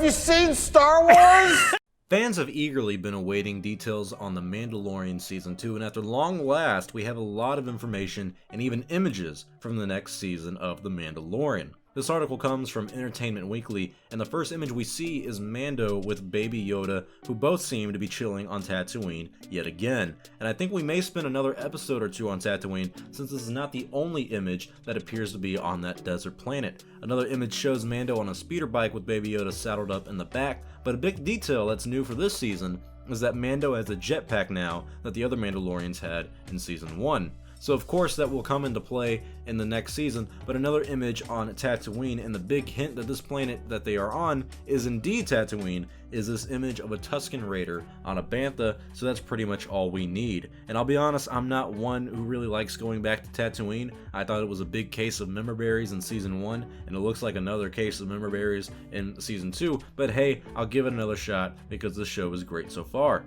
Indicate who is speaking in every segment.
Speaker 1: Have you seen Star Wars?
Speaker 2: Fans have eagerly been awaiting details on The Mandalorian Season 2, and after long last, we have a lot of information and even images from the next season of The Mandalorian. This article comes from Entertainment Weekly, and the first image we see is Mando with Baby Yoda, who both seem to be chilling on Tatooine yet again. And I think we may spend another episode or two on Tatooine, since this is not the only image that appears to be on that desert planet. Another image shows Mando on a speeder bike with Baby Yoda saddled up in the back, but a big detail that's new for this season is that Mando has a jetpack now that the other Mandalorians had in Season 1. So of course that will come into play in the next season, but another image on Tatooine, and the big hint that this planet that they are on is indeed Tatooine, is this image of a Tusken Raider on a bantha, so that's pretty much all we need. And I'll be honest, I'm not one who really likes going back to Tatooine. I thought it was a big case of member berries in Season 1, and it looks like another case of member berries in Season 2, but hey, I'll give it another shot because this show is great so far.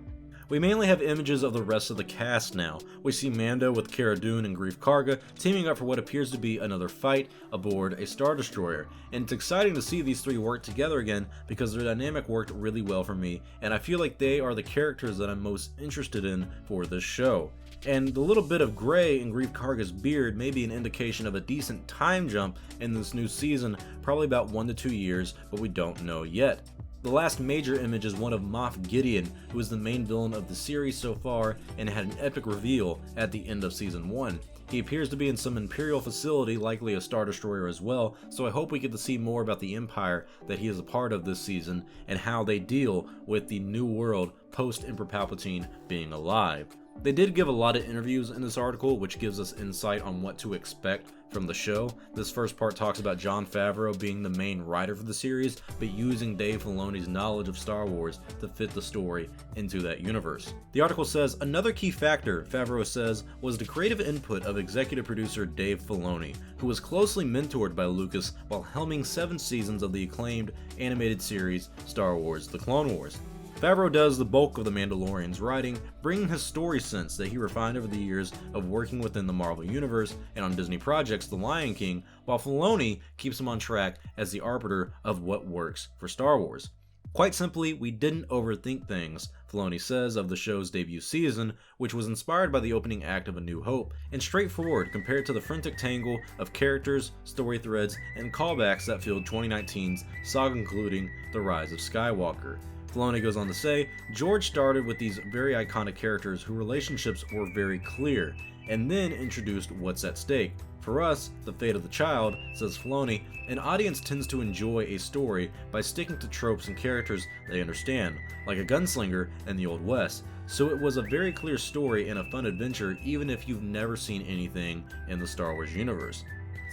Speaker 2: We mainly have images of the rest of the cast now. We see Mando with Cara Dune and Greef Karga teaming up for what appears to be another fight aboard a Star Destroyer. And it's exciting to see these three work together again because their dynamic worked really well for me, and I feel like they are the characters that I'm most interested in for this show. And the little bit of gray in Greef Karga's beard may be an indication of a decent time jump in this new season, probably about 1 to 2 years, but we don't know yet. The last major image is one of Moff Gideon, who is the main villain of the series so far and had an epic reveal at the end of Season 1. He appears to be in some Imperial facility, likely a Star Destroyer as well, so I hope we get to see more about the Empire that he is a part of this season and how they deal with the new world post-Emperor Palpatine being alive. They did give a lot of interviews in this article, which gives us insight on what to expect from the show. This first part talks about Jon Favreau being the main writer for the series, but using Dave Filoni's knowledge of Star Wars to fit the story into that universe. The article says, another key factor, Favreau says, was the creative input of executive producer Dave Filoni, who was closely mentored by Lucas while helming 7 seasons of the acclaimed animated series Star Wars: The Clone Wars. Favreau does the bulk of The Mandalorian's writing, bringing his story sense that he refined over the years of working within the Marvel Universe and on Disney projects The Lion King, while Filoni keeps him on track as the arbiter of what works for Star Wars. Quite simply, we didn't overthink things, Filoni says of the show's debut season, which was inspired by the opening act of A New Hope, and straightforward compared to the frantic tangle of characters, story threads, and callbacks that filled 2019's saga including The Rise of Skywalker. Filoni goes on to say, George started with these very iconic characters whose relationships were very clear, and then introduced what's at stake. For us, the fate of the child, says Filoni, an audience tends to enjoy a story by sticking to tropes and characters they understand, like a gunslinger in the Old West. So it was a very clear story and a fun adventure even if you've never seen anything in the Star Wars universe.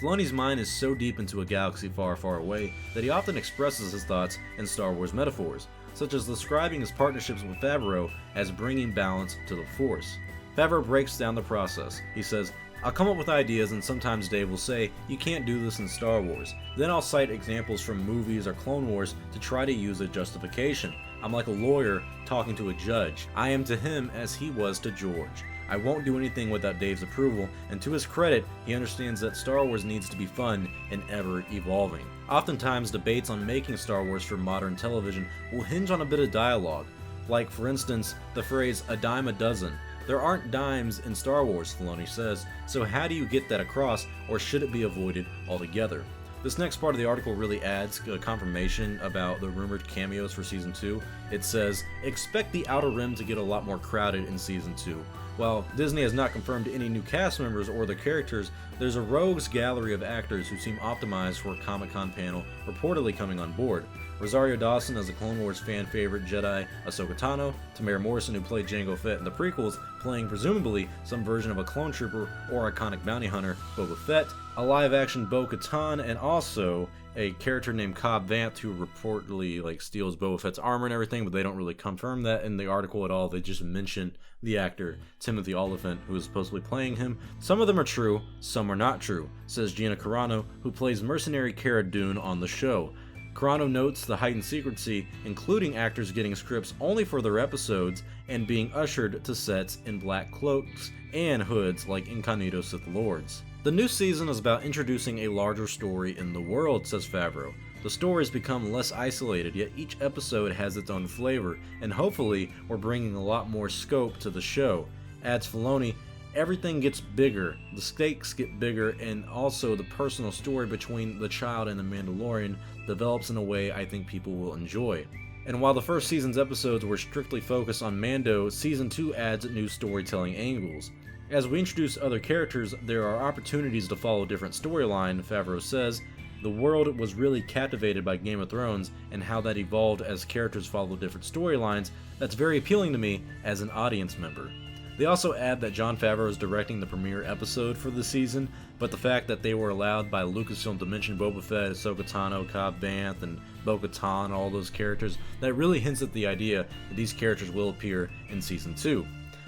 Speaker 2: Filoni's mind is so deep into a galaxy far, far away that he often expresses his thoughts in Star Wars metaphors, such as describing his partnerships with Favreau as bringing balance to the Force. Favreau breaks down the process. He says, I'll come up with ideas and sometimes Dave will say, you can't do this in Star Wars. Then I'll cite examples from movies or Clone Wars to try to use a justification. I'm like a lawyer talking to a judge. I am to him as he was to George. I won't do anything without Dave's approval, and to his credit, he understands that Star Wars needs to be fun and ever evolving. Oftentimes, debates on making Star Wars for modern television will hinge on a bit of dialogue, like for instance, the phrase a dime a dozen. There aren't dimes in Star Wars, Filoni says, so how do you get that across, or should it be avoided altogether? This next part of the article really adds a confirmation about the rumored cameos for Season 2. It says, expect the Outer Rim to get a lot more crowded in Season 2. While Disney has not confirmed any new cast members or their characters, there's a rogues gallery of actors who seem optimized for a Comic-Con panel reportedly coming on board. Rosario Dawson as the Clone Wars fan favorite Jedi Ahsoka Tano, Tamara Morrison who played Jango Fett in the prequels, playing presumably some version of a clone trooper or iconic bounty hunter Boba Fett, a live-action Bo-Katan, and also a character named Cobb Vanth who reportedly steals Boba Fett's armor and everything, but they don't really confirm that in the article at all. They just mention the actor Timothy Olyphant who is supposedly playing him. Some of them are true, some are not true, says Gina Carano, who plays mercenary Cara Dune on the show. Carano notes the heightened secrecy, including actors getting scripts only for their episodes and being ushered to sets in black cloaks and hoods like incognito Sith Lords. The new season is about introducing a larger story in the world, says Favreau. The stories become less isolated, yet each episode has its own flavor, and hopefully we're bringing a lot more scope to the show. Adds Filoni, everything gets bigger, the stakes get bigger, and also the personal story between the child and the Mandalorian develops in a way I think people will enjoy. And while the first season's episodes were strictly focused on Mando, Season 2 adds new storytelling angles. As we introduce other characters, there are opportunities to follow different storyline, Favreau says. The world was really captivated by Game of Thrones and how that evolved as characters follow different storylines. That's very appealing to me as an audience member. They also add that Jon Favreau is directing the premiere episode for the season, but the fact that they were allowed by Lucasfilm to mention Boba Fett, Ahsoka Tano, Cobb Vanth, and Bo-Katan, all those characters, that really hints at the idea that these characters will appear in Season 2.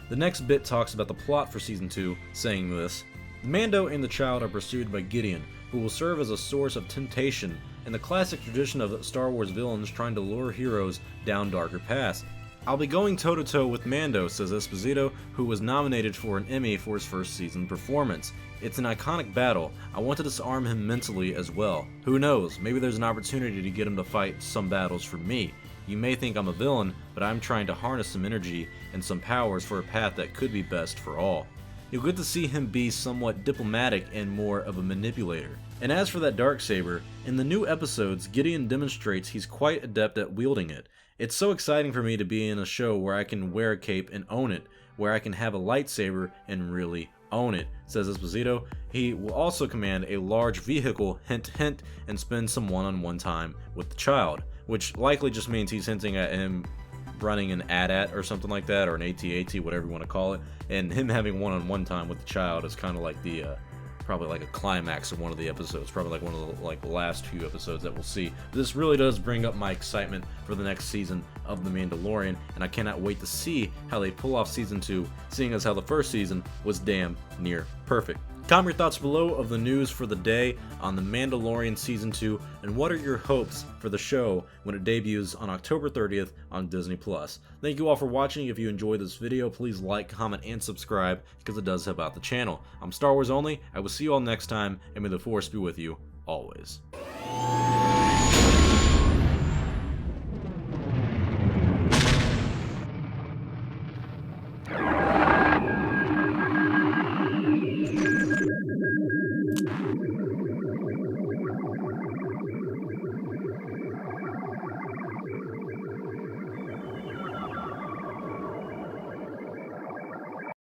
Speaker 2: The next bit talks about the plot for Season 2, saying this: "The Mando and the child are pursued by Gideon, who will serve as a source of temptation in the classic tradition of Star Wars villains trying to lure heroes down darker paths. I'll be going toe-to-toe with Mando," says Esposito, who was nominated for an Emmy for his first season performance. "It's an iconic battle. I want to disarm him mentally as well. Who knows, maybe there's an opportunity to get him to fight some battles for me. You may think I'm a villain, but I'm trying to harness some energy and some powers for a path that could be best for all." You'll get to see him be somewhat diplomatic and more of a manipulator. And as for that darksaber, in the new episodes, Gideon demonstrates he's quite adept at wielding it. It's so exciting for me to be in a show where I can wear a cape and own it, where I can have a lightsaber and really own it, says Esposito. He will also command a large vehicle, hint hint, and spend some one-on-one time with the child, which likely just means he's hinting at him running an AT-AT or something like that, or an AT-AT, whatever you want to call it, and him having one-on-one time with the child is kind of like the probably like a climax of one of the episodes, probably like one of the last few episodes that we'll see. This really does bring up my excitement for the next season of The Mandalorian, and I cannot wait to see how they pull off Season 2, seeing as how the first season was damn near perfect. Comment your thoughts below of the news for the day on The Mandalorian Season 2, and what are your hopes for the show when it debuts on October 30th on Disney+. Thank you all for watching. If you enjoyed this video, please like, comment, and subscribe, because it does help out the channel. I'm Star Wars Only. I will see you all next time, and may the Force be with you always.